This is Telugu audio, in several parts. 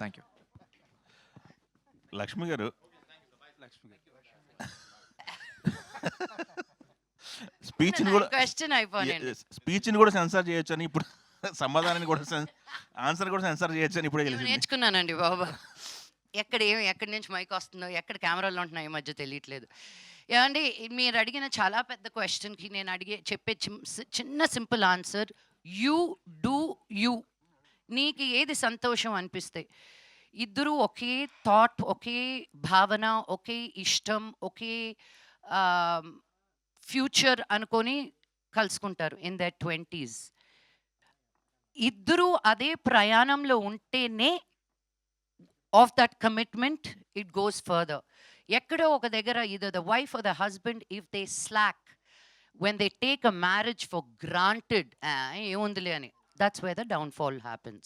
Thank you. లక్ష్మి గారు, స్పీచ్ని కూడా క్వశ్చన్ అయిపోయింది. స్పీచ్ని కూడా సెన్సార్ చేయొచ్చు అని ఇప్పుడు, సమాధానాన్ని కూడా ఆన్సర్ కూడా సెన్సార్ చేయొచ్చు అని ఇప్పుడే తెలిసింది. నేర్చుకున్నానండి బాబా. ఎక్కడి నుంచి మైక్ వస్తుందో, ఎక్కడ కెమెరాలు ఉంటున్నాయో ఈ మధ్య తెలియట్లేదు. ఏమండి, మీరు అడిగిన చాలా పెద్ద క్వశ్చన్కి నేను చెప్పే చిన్న simple answer, you do you. నీకు ఏది సంతోషం అనిపిస్తే, ఇద్దరు ఒకే థాట్, ఒకే భావన, ఒకే ఇష్టం, ఒకే ఫ్యూచర్ అనుకొని కలుసుకుంటారు ఇన్ దర్ 20s. ఇద్దరూ అదే ప్రయాణంలో ఉంటేనే of that commitment it goes further. ఎక్కడో ఒక దగ్గర either the wife or the husband, if they slack, when they take a marriage for granted, ఏముందిలే అని, that's where the downfall happens.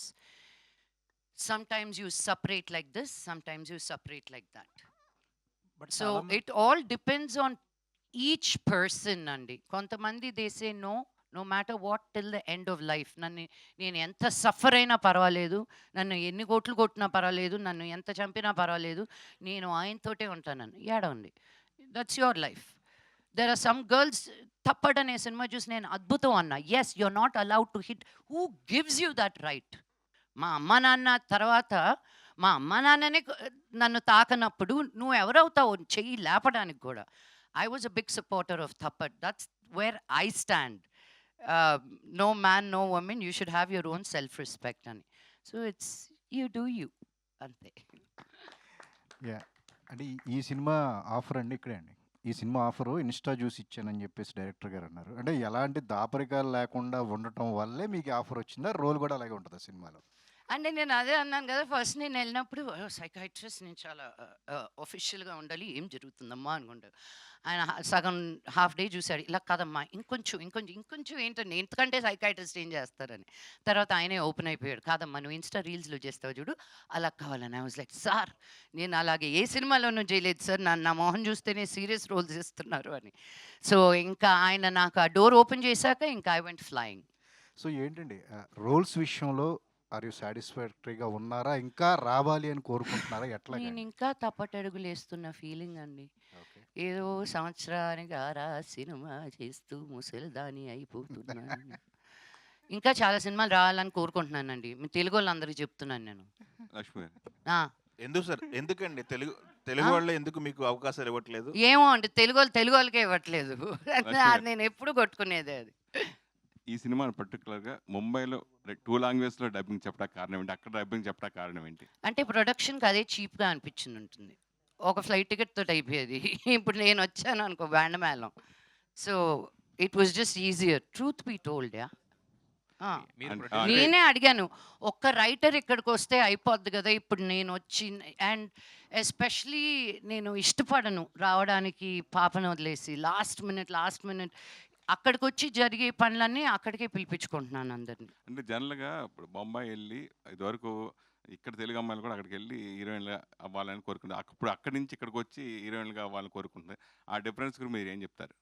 Sometimes you separate like this, sometimes you separate like that. So it all depends on each person అండి. కొంతమంది they say no matter what till the end of life. నేను ఎంత సఫర్ అయినా పర్వాలేదు, నన్ను ఎన్ని కోట్లు కొట్టినా పర్వాలేదు, నన్ను ఎంత చంపినా పర్వాలేదు, నేను ఆయనతోటే ఉంటానని. ఏడవండి, that's your life. There are some girls, Thappad అనే సినిమా చూసి నేను అద్భుతం అన్నా. Yes, you're not allowed to hit. Who gives you that right? మా అమ్మ నాన్న తర్వాత మా అమ్మ నాన్ననే నన్ను తాకనప్పుడు నువ్వు ఎవరవుతావు చెయ్యి లేపడానికి కూడా. I was a big supporter of Thappad. That's where I stand. No man, no woman, you should have your own self-respect. So it's you do you. Ante. Yeah. అంటే ఈ సినిమా ఆఫర్ అండి ఇక్కడే అండి. ఈ సినిమా ఆఫరు ఇన్స్టా చూసి ఇచ్చానని చెప్పేసి డైరెక్టర్ గారు అన్నారు. అంటే ఎలాంటి దాపరికాలు లేకుండా ఉండటం వల్లే మీకు ఆఫర్ వచ్చిందా? రోల్ కూడా అలాగే ఉంటుందా సినిమాలో? అంటే నేను అదే అన్నాను కదా, ఫస్ట్ నేను వెళ్ళినప్పుడు సైకాట్రిస్ట్, నేను చాలా ఒఫిషియల్గా ఉండాలి, ఏం జరుగుతుందమ్మా అనుకుంటాను. ఆయన సగం హాఫ్ డే చూశాడు, ఇలా కాదమ్మా ఇంకొంచెం ఏంటండి, ఎందుకంటే సైకాట్రిస్ట్ ఏం చేస్తారని. తర్వాత ఆయనే ఓపెన్ అయిపోయాడు, కాదమ్మా నువ్వు ఇన్స్టా రీల్స్లో చేస్తావు చూడు, అలా కావాలని. ఐ వాజ్ లైక్, సార్ నేను అలాగే ఏ సినిమాలోనూ చేయలేదు సార్, నా మొహం చూస్తేనే సీరియస్ రోల్స్ ఇస్తున్నారు అని. సో ఇంకా ఆయన నాకు ఆ డోర్ ఓపెన్ చేశాక ఇంకా ఐ వెంట్ ఫ్లయింగ్. సో ఏంటండి రోల్స్ విషయంలో ఆర్ యూ సాటిస్ఫాక్టరీగా ఉన్నారా? ఇంకా రావాలి అని కోరుకుంటున్నారా? ఎట్లా? నేను ఇంకా తప్పటడుగులు వేస్తున్న ఫీలింగ్ అండి. ఏదో సంవత్సరానికి ఆరా సినిమా చేస్తూ ముసలిదాని అయిపోతున్నాను. ఇంకా చాలా సినిమాలు రావాలని కోరుకుంటున్నానండి. మీ తెలుగు వాళ్ళందరికీ చెప్తున్నాను నేను. లక్ష్మి ఎందుకు సార్, ఎందుకండి తెలుగు వాళ్ళు ఎందుకు మీకు అవకాశాలు ఇవ్వట్లేదు? ఏమో అండి, తెలుగు వాళ్ళకే ఇవ్వట్లేదు. నేను ఎప్పుడు కొట్టుకునేది అది. ఈ సినిమా పర్టికులర్గా ముంబైలో 2 లాంగ్వేజ్లో డబ్బింగ్ చెప్పడానికి కారణం ఏంటి? అక్కడ డబ్బింగ్ చెప్పడానికి కారణం ఏంటి? అంటే ప్రొడక్షన్కి అదే చీప్గా అనిపించింది ఉంటుంది. ఒక ఫ్లైట్ టికెట్ తోటి అయిపోయేది. ఇప్పుడు నేను వచ్చాను అనుకో బ్యాండ్ మేళం. So it was just easier, truth be told. Yeah, నేనే అడిగాను, ఒక్క రైటర్ ఇక్కడికి వస్తే అయిపోద్ది కదా. ఇప్పుడు నేను వచ్చి, అండ్ ఎస్పెషలీ నేను ఇష్టపడను రావడానికి పాపను వదిలేసి. లాస్ట్ మినిట్ అక్కడికి వచ్చి జరిగే పనులన్నీ అక్కడికే పిలిపించుకుంటున్నాను అందరినీ. అంటే జనరల్గా ఇప్పుడు బొంబాయి వెళ్ళి ఇదివరకు ఇక్కడ తెలుగు అమ్మాయిలు కూడా అక్కడికి వెళ్ళి హీరోయిన్గా అవ్వాలని కోరుకుంటారు. అప్పుడు అక్కడి నుంచి ఇక్కడికి వచ్చి హీరోయిన్గా అవ్వాలని కోరుకుంటుంది. ఆ డిఫరెన్స్ గురించి మీరు ఏం చెప్తారు?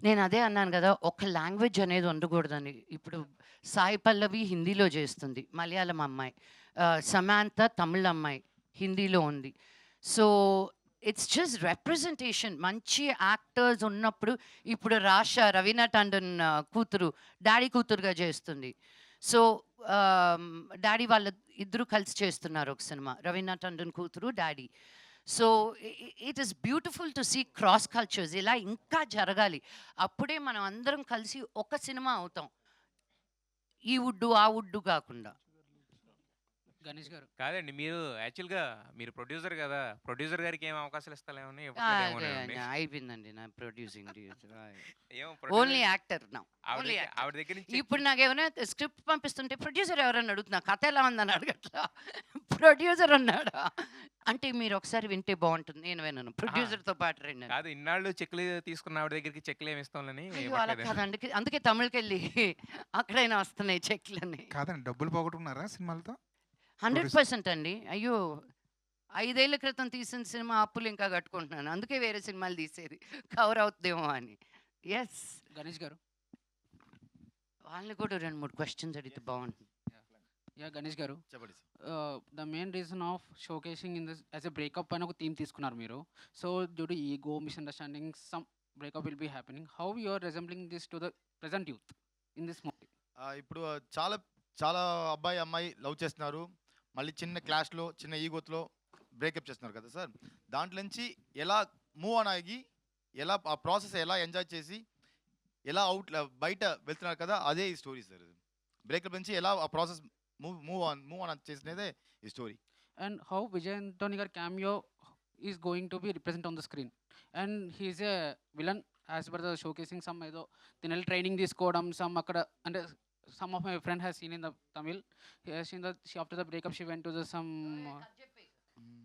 నేను అదే అన్నాను కదా, ఒక లాంగ్వేజ్ అనేది ఉండకూడదని. ఇప్పుడు సాయి పల్లవి హిందీలో చేస్తుంది, మలయాళం అమ్మాయి. సమాంత తమిళ అమ్మాయి, హిందీలో ఉంది. So it's just representation. మంచి యాక్టర్స్ ఉన్నప్పుడు, ఇప్పుడు రవీనా టండన్ కూతురు డాడీ కూతురుగా చేస్తుంది. సో డాడీ వాళ్ళ ఇద్దరు కలిసి చేస్తున్నారు ఒక సినిమా, రవీనా టండన్ కూతురు డాడీ. So it is beautiful to see cross cultures. ఇలా ఇంకా జరగాలి, అప్పుడే మనం అందరం కలిసి ఒక సినిమా అవుతాం. ఈ వుడ్డు ఆ వుడ్డు కాకుండా. గణేష్ గారు కాదండి, మీరు యాక్చువల్గా మీరు ప్రొడ్యూసర్ కదా, ప్రొడ్యూసర్ గారికి ఏం అవకాశాలు ఇస్తాలేమని అయిపోయిందండి నా ప్రొడ్యూసింగ్. ఓన్లీ యాక్టర్ నా. ఆవిడ దగ్గర నుంచి ఇప్పుడు నాకు ఏమైనా స్క్రిప్ట్ పంపిస్తుంటే ప్రొడ్యూసర్ ఎవరన్నా అడుగుతున్నా, కథ ఎలా ఉందని అడగట్లా, ప్రొడ్యూసర్ అన్నాడా అంటే మీరు ఒకసారి వింటే బాగుంటుంది. నేను విన్నాను ప్రొడ్యూసర్తో పాటు రెండు. కాదు, ఇన్నాళ్ళు చెక్లు తీసుకున్న ఆవిడ దగ్గరికి చెక్లు ఏమి ఇస్తాంలని. అలా కాదండి, అందుకే తమిళకి వెళ్ళి అక్కడైనా వస్తున్నాయి చెక్లని. కాదండి, డబ్బులు పోగొట్టుకున్నారా సినిమాలతో? 100% అండి. అయ్యో, 5 ఏళ్ల క్రితం తీసిన సినిమా అప్పులు ఇంకా కట్టుకుంటున్నాను, అందుకే వేరే సినిమాలు తీసేది కవర్ అవుతుందేమో అని. ఎస్ గణేష్ గారు, వాళ్ళని కూడా 2-3 క్వశ్చన్స్ అడిగితే బాగుంటుంది. యా గణేష్ గారు, చెప్పండి sir. The main reason of showcasing in this as a breakup అని ఒక థీమ్ తీసుకున్నారు మీరు. So due to ego, misunderstanding, some breakup will be happening. How you are resembling this to the present youth in this movie? ఇప్పుడు చాలా చాలా అబ్బాయి అమ్మాయి లవ్ చేస్తున్నారు, మళ్ళీ చిన్న క్లాష్లో చిన్న ఈగోతో బ్రేకప్ చేస్తున్నారు కదా సార్. దాంట్లో నుంచి ఎలా మూవ్ ఆన్ అయ్యి, ఎలా ఆ ప్రాసెస్ ఎలా ఎంజాయ్ చేసి, ఎలా బయట వెళ్తున్నారు కదా, అదే ఈ స్టోరీ సార్. బ్రేకప్ నుంచి ఎలా ఆ ప్రాసెస్ మూవ్ ఆన్ చేసినదే ఈ story. And how Vijay Antony gar cameo is going to be represented on the screen, and he is a villain as per the showcasing some edo tinal training తీసుకోవడం some akkada, and some of my friend has seen in the Tamil, he has seen that she, after the breakup she went to the some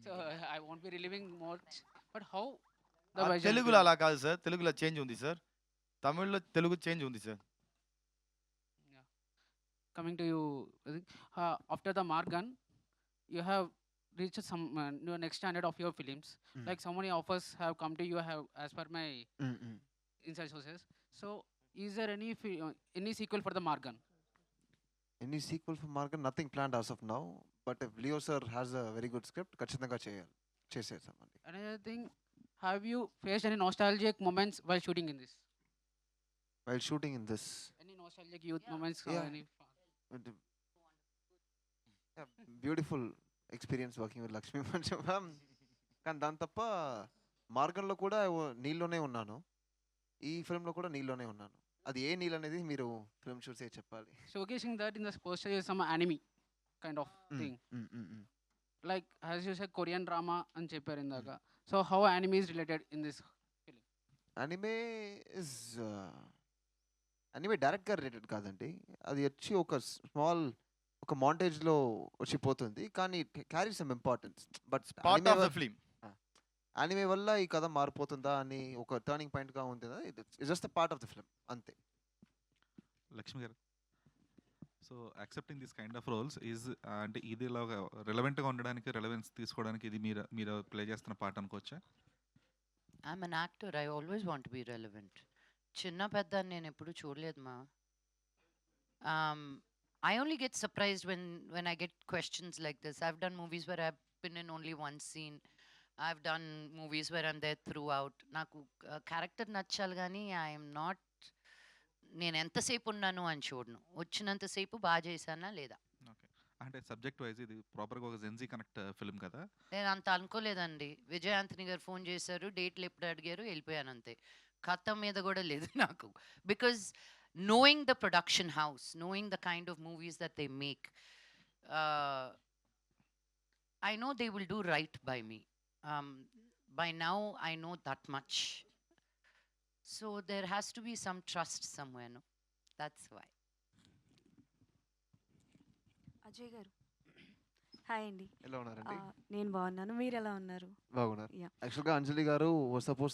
so I won't be reliving much, but how the Vijay తెలుగులో అలా కాదు సార్, తెలుగులో చేంజ్ ఉంది సార్, తమిళ్లో తెలుగు చేంజ్ ఉంది sir. coming to you, I think, after the Margan you have reached some your next standard of your films. Like so many offers have come to you, have as per my inside sources. So is there any sequel for the Margan? Any sequel for Margan? Nothing planned as of now. But if Leo sir has a very good script, ఖచ్చితంగా చేసేసామండి. Another thing, have you faced any nostalgic moments while shooting in this? While shooting in this, Any nostalgic youth moments? Or Yeah. any beautiful experience working with Lakshmi మంచం. కానీ దాని తప్ప మార్గంలో కూడా నీళ్ళలోనే ఉన్నాను, ఈ ఫిల్మ్లో కూడా నీళ్ళలోనే ఉన్నాను. అది ఏ నీళ్ళు అనేది మీరు ఫిల్మ్ చూసే చెప్పాలి. showcasing that in the poster is some anime kind of thing. Like as you said, Korean drama and చెప్పారు ఇందాక. So how anime is related in this? Anime is anime డైరెక్ట్గా రిలేటెడ్ కాదండి, అది వచ్చి ఒక స్మాల్ ఒక మాంటేజ్లో వచ్చి పోతుంది, కానీ carry some importance. But part of the film. అనిమే వల్ల ఈ కథ మారిపోతుందా అని ఒక టర్నింగ్ పాయింట్గా ఉంటుందా, it's just part of the film అంతే. లక్ష్మి గారు, so accepting this kind of roles is అంటే ఇది ఇలాగా రిలవెంట్గా ఉండడానికి, రెలవెన్స్ తీసుకోవడానికి ఇది మీరు ప్లే చేస్తున్న పాట అనుకోవచ్చా? I'm an actor. I always want to be relevant. చిన్న పెద్ద అని నేను ఎప్పుడు చూడలేదు మా. I only get surprised when I get questions like this. I've done movies where I've been in only one scene. I've done movies where I'm there throughout. నాకు క్యారెక్టర్ నచ్చాలి కానీ ఐఎమ్ నాట్, నేను ఎంతసేపు ఉన్నాను అని చూడను, వచ్చినంతసేపు బాగా చేశానా లేదా. ఓకే, అంటే సబ్జెక్ట్ వైజ్ ఇది ప్రాపర్గా ఒక జెన్జీ కనెక్ట్ ఫిల్మ్ కదా? నేను అంత అనుకోలేదండి. విజయ్ ఆంథనీ గారు ఫోన్ చేశారు, డేట్లు ఎప్పుడు అడిగారు, వెళ్ళిపోయాను అంతే. కథ మీద కూడా లేదు నాకు. Because knowing the production house, knowing the kind of movies that they make, I know they will do right by me. By now, I know that much. So there has to be some trust somewhere, no? That's why. Ajay గారు, హాయ్ అండి. ఎలా ఉన్నారండి? నేను బాగున్నాను, మీరు ఎలా ఉన్నారు? బాగున్నారు. Yeah. యాక్చువల్గా అంజలి గారు సపోజ్